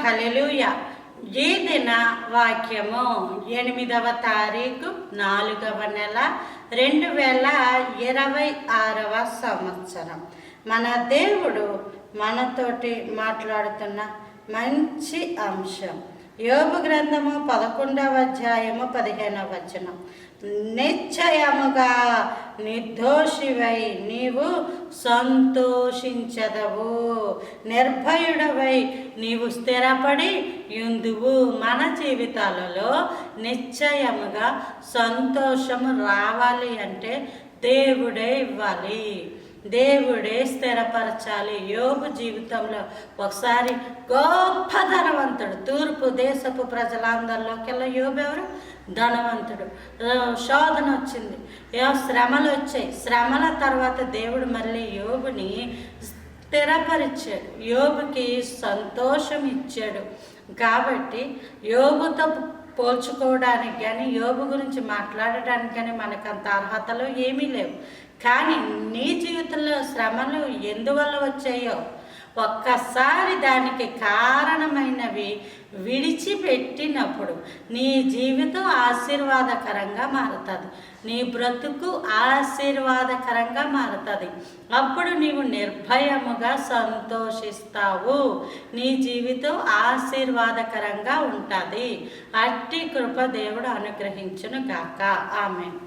హల్లెలూయా. ఈ దిన వాక్యము 8వ తారీఖు 4వ నెల 2026వ సంవత్సరం. మన దేవుడు మనతోటి మాట్లాడుతున్న మంచి అంశం యోబు గ్రంథము 11వ అధ్యాయము 15వ వచనం. నిశ్చయముగా నిర్దోషివై నీవు సంతోషించదవు, నిర్భయుడవై నీవు స్థిరపడి యుందువు. మన జీవితాలలో నిశ్చయముగా సంతోషము రావాలి అంటే దేవుడే ఇవ్వాలి, దేవుడే స్థిరపరచాలి. యోబు జీవితంలో ఒకసారి గొప్ప ధనవంతుడు, తూర్పు దేశపు ప్రజలందరిలోకెల్లా యోబు ఎవరు? ధనవంతుడు. శోధన వచ్చింది, శ్రమలు వచ్చాయి. శ్రమల తర్వాత దేవుడు మళ్ళీ యోబుని స్థిరపరిచాడు, యోబుకి సంతోషం ఇచ్చాడు. కాబట్టి యోబుతో పోల్చుకోవడానికి కానీ యోబు గురించి మాట్లాడడానికి కానీ మనకంత అర్హతలు ఏమీ లేవు. కానీ నీ జీవితంలో శ్రమలు ఎందువల్ల వచ్చాయో ఒక్కసారి దానికి కారణమైనవి విడిచిపెట్టినప్పుడు నీ జీవితం ఆశీర్వాదకరంగా మారుతుంది, నీ బ్రతుకు ఆశీర్వాదకరంగా మారుతుంది. అప్పుడు నీవు నిర్భయముగా సంతోషిస్తావు, నీ జీవితం ఆశీర్వాదకరంగా ఉంటుంది. అట్టి కృప దేవుడు అనుగ్రహించును గాక. ఆమేన్.